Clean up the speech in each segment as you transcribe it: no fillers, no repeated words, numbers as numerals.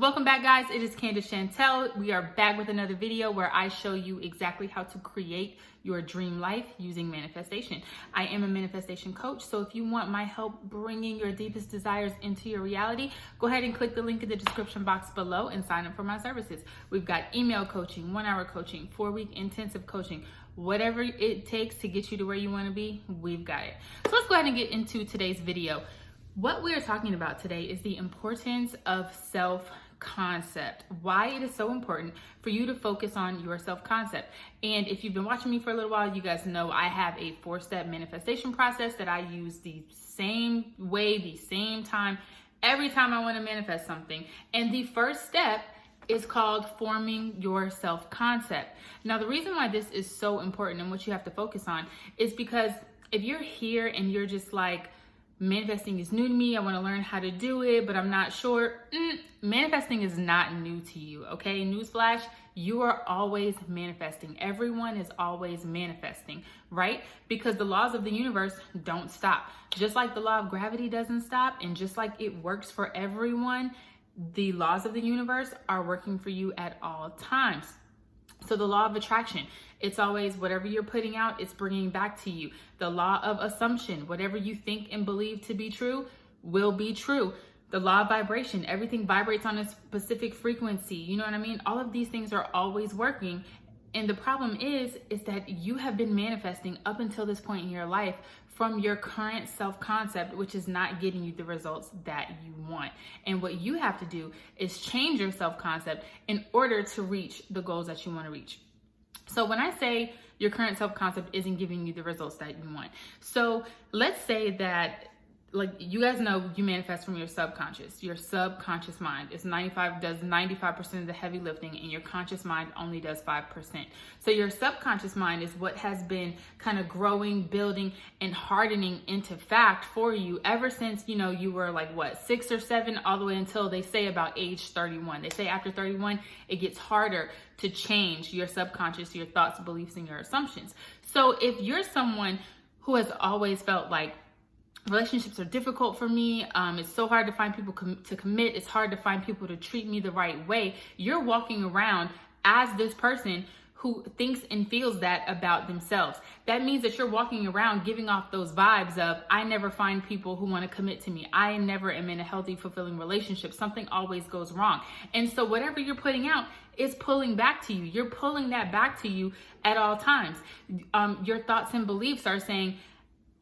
Welcome back, guys. It is Candace Chantel. We are back with another video where I show you exactly how to create your dream life using manifestation. I am a manifestation coach, so if you want my help bringing your deepest desires into your reality, go ahead and click the link in the description box below and sign up for my services. We've got email coaching, 1-hour coaching, 4-week intensive coaching, whatever it takes to get you to where you want to be, we've got it. So let's go ahead and get into today's video. What we are talking about today is the importance of self-concept, why it is so important for you to focus on your self-concept. And if you've been watching me for a little while, you guys know I have a 4-step manifestation process that I use the same way, the same time, every time I want to manifest something. And the first step is called forming your self-concept. Now, the reason why this is so important and what you have to focus on is because if you're here and you're just like, manifesting is new to me, I want to learn how to do it, but I'm not sure. Manifesting is not new to you, okay? Newsflash, you are always manifesting. Everyone is always manifesting, right? Because the laws of the universe don't stop. Just like the law of gravity doesn't stop, and just like it works for everyone, the laws of the universe are working for you at all times. So the law of attraction, it's always whatever you're putting out, it's bringing back to you. The law of assumption, whatever you think and believe to be true will be true. The law of vibration, everything vibrates on a specific frequency. You know what I mean? All of these things are always working. And the problem is that you have been manifesting up until this point in your life from your current self-concept, which is not getting you the results that you want. And what you have to do is change your self-concept in order to reach the goals that you want to reach. So when I say your current self-concept isn't giving you the results that you want, so let's say that, like, you guys know you manifest from your subconscious. Your subconscious mind does 95% of the heavy lifting, and your conscious mind only does 5%. So your subconscious mind is what has been kind of growing, building, and hardening into fact for you ever since, you were like 6 or 7, all the way until they say about age 31. They say after 31, it gets harder to change your subconscious, your thoughts, beliefs, and your assumptions. So if you're someone who has always felt like relationships are difficult for me, it's so hard to find people to commit, it's hard to find people to treat me the right way, you're walking around as this person who thinks and feels that about themselves. That means that you're walking around giving off those vibes of, I never find people who want to commit to me. I never am in a healthy, fulfilling relationship. Something always goes wrong. And so whatever you're putting out is pulling back to you. You're pulling that back to you at all times. Your thoughts and beliefs are saying,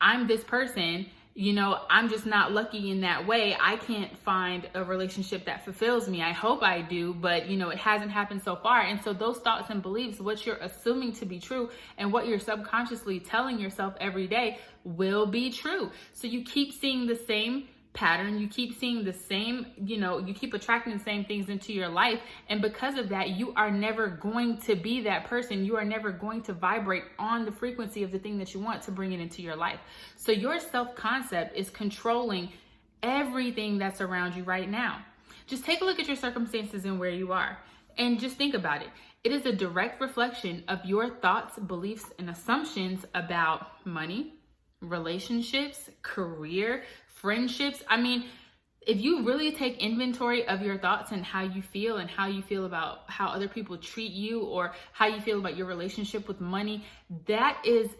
I'm this person, I'm just not lucky in that way. I can't find a relationship that fulfills me. I hope I do, but it hasn't happened so far. And so those thoughts and beliefs, what you're assuming to be true and what you're subconsciously telling yourself every day will be true. So you keep seeing the same pattern, you keep seeing the same, you keep attracting the same things into your life. And because of that, you are never going to be that person. You are never going to vibrate on the frequency of the thing that you want to bring it into your life. So your self-concept is controlling everything that's around you right now. Just take a look at your circumstances and where you are, and just think about it. It is a direct reflection of your thoughts, beliefs, and assumptions about money, relationships, career, friendships. I mean, if you really take inventory of your thoughts and how you feel about how other people treat you, or how you feel about your relationship with money, that is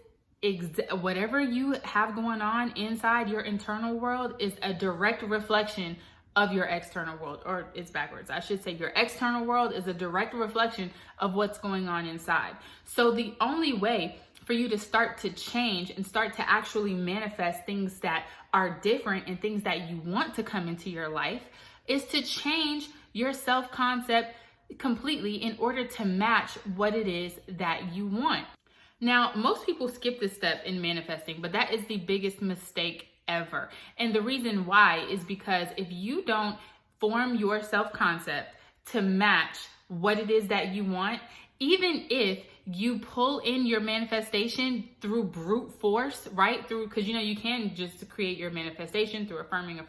whatever you have going on inside your internal world is a direct reflection of your external world. Or it's backwards. I should say your external world is a direct reflection of what's going on inside. So the only way for you to start to change and start to actually manifest things that are different and things that you want to come into your life is to change your self-concept completely in order to match what it is that you want. Now, most people skip this step in manifesting, but that is the biggest mistake ever. And the reason why is because if you don't form your self-concept to match what it is that you want, even if you pull in your manifestation through brute force, right? Because you can just create your manifestation through affirming.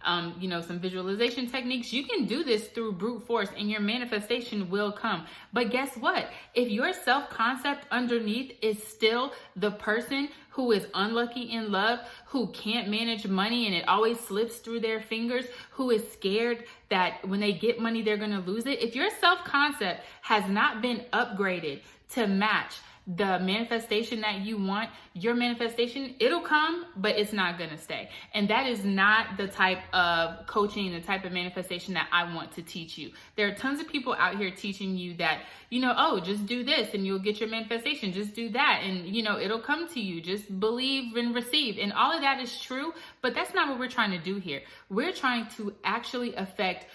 some visualization techniques. You can do this through brute force and your manifestation will come. But guess what? If your self-concept underneath is still the person who is unlucky in love, who can't manage money and it always slips through their fingers, who is scared that when they get money, they're going to lose it. If your self-concept has not been upgraded to match the manifestation that you want, your manifestation, it'll come, but it's not going to stay. And that is not the type of coaching, the type of manifestation that I want to teach you. There are tons of people out here teaching you that, oh, just do this and you'll get your manifestation. Just do that and, it'll come to you. Just believe and receive. And all of that is true, but that's not what we're trying to do here. We're trying to actually affect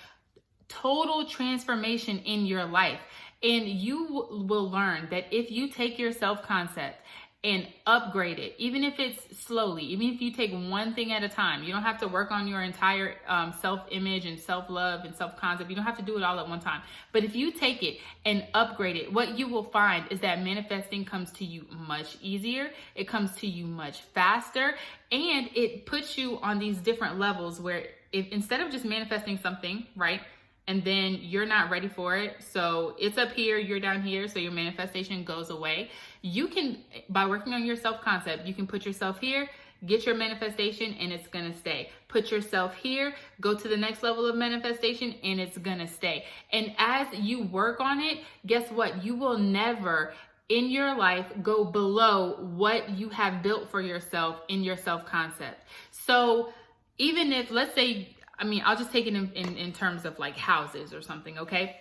total transformation in your life. And you will learn that if you take your self-concept and upgrade it, even if it's slowly, even if you take one thing at a time, you don't have to work on your entire self-image and self-love and self-concept. You don't have to do it all at one time. But if you take it and upgrade it, what you will find is that manifesting comes to you much easier. It comes to you much faster. And it puts you on these different levels where if instead of just manifesting something, right? And then you're not ready for it. So it's up here, you're down here. So your manifestation goes away. You can, by working on your self-concept, you can put yourself here, get your manifestation, and it's going to stay. Put yourself here, go to the next level of manifestation, and it's going to stay. And as you work on it, guess what? You will never in your life go below what you have built for yourself in your self-concept. So even if, let's say, I'll just take it in terms of like houses or something, okay?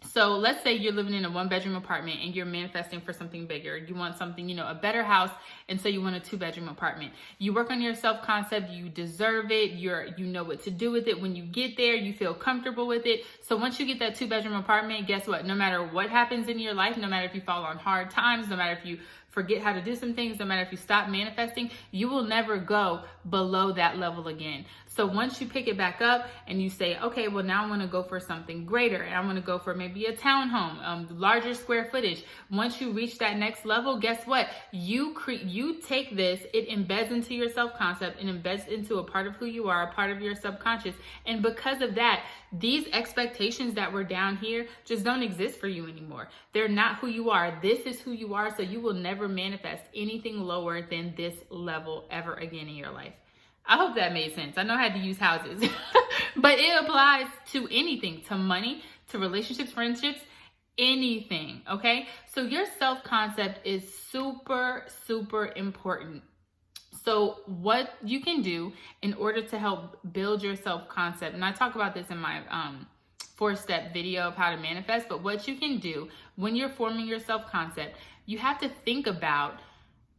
So let's say you're living in a 1-bedroom apartment and you're manifesting for something bigger. You want something, a better house, and so you want a 2-bedroom apartment. You work on your self-concept, you deserve it, you know what to do with it. When you get there, you feel comfortable with it. So once you get that 2-bedroom apartment, guess what? No matter what happens in your life, no matter if you fall on hard times, no matter if you forget how to do some things, no matter if you stop manifesting, you will never go below that level again. So once you pick it back up and you say, okay, well now I want to go for something greater and I want to go for maybe a townhome, larger square footage. Once you reach that next level, guess what? You take this, it embeds into your self-concept, it embeds into a part of who you are, a part of your subconscious. And because of that, these expectations that were down here just don't exist for you anymore. They're not who you are. This is who you are. So you will never manifest anything lower than this level ever again in your life. I hope that made sense. I know I had to use houses, but it applies to anything, to money, to relationships, friendships, anything, okay? So your self-concept is super, super important. So what you can do in order to help build your self-concept, and I talk about this in my 4-step video of how to manifest, but what you can do when you're forming your self-concept, you have to think about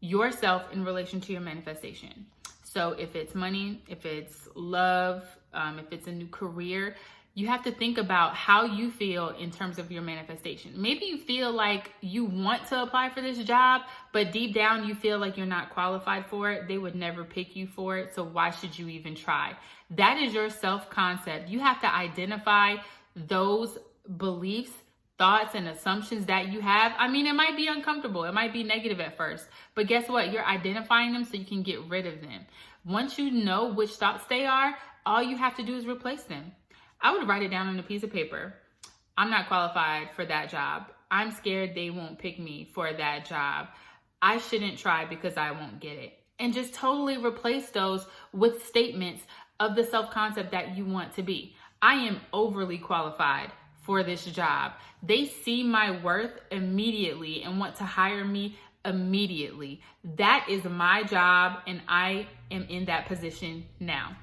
yourself in relation to your manifestation. So if it's money, if it's love, if it's a new career, you have to think about how you feel in terms of your manifestation. Maybe you feel like you want to apply for this job, but deep down you feel like you're not qualified for it. They would never pick you for it. So why should you even try? That is your self-concept. You have to identify those beliefs, thoughts, and assumptions that you have. It might be uncomfortable. It might be negative at first, but guess what? You're identifying them so you can get rid of them. Once you know which thoughts they are, all you have to do is replace them. I would write it down on a piece of paper. I'm not qualified for that job. I'm scared they won't pick me for that job. I shouldn't try because I won't get it. And just totally replace those with statements of the self-concept that you want to be. I am overly qualified for this job. They see my worth immediately and want to hire me immediately. That is my job and I am in that position now.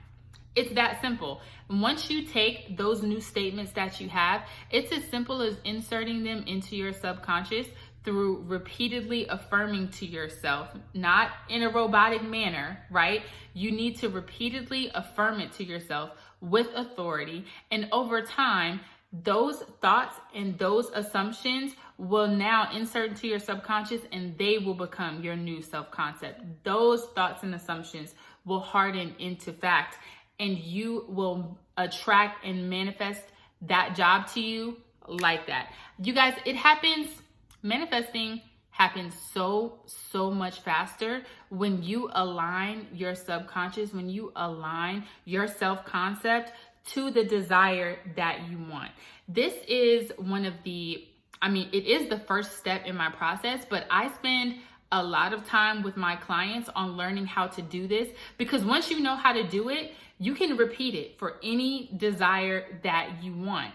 It's that simple. Once you take those new statements that you have, it's as simple as inserting them into your subconscious through repeatedly affirming to yourself, not in a robotic manner, right? You need to repeatedly affirm it to yourself with authority. And over time, those thoughts and those assumptions will now insert into your subconscious and they will become your new self-concept. Those thoughts and assumptions will harden into fact and you will attract and manifest that job to you like that. You guys, it happens. Manifesting happens so much faster when you align your subconscious, when you align your self-concept to the desire that you want. This is it is the first step in my process, but I spend a lot of time with my clients on learning how to do this, because once you know how to do it, you can repeat it for any desire that you want.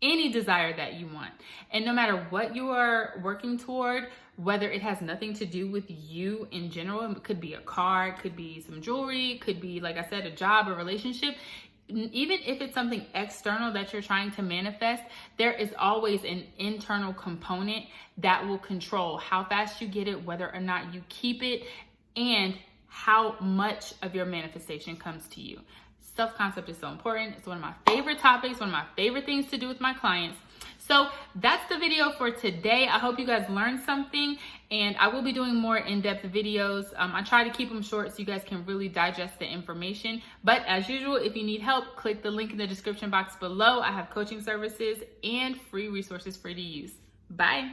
Any desire that you want. And no matter what you are working toward, whether it has nothing to do with you in general, it could be a car, it could be some jewelry, it could be, like I said, a job, a relationship. Even if it's something external that you're trying to manifest, there is always an internal component that will control how fast you get it, whether or not you keep it, and how much of your manifestation comes to you. Self-concept is so important. It's one of my favorite topics, one of my favorite things to do with my clients. So that's the video for today. I hope you guys learned something, and I will be doing more in-depth videos. I try to keep them short so you guys can really digest the information. But as usual, if you need help, click the link in the description box below. I have coaching services and free resources for you to use. Bye.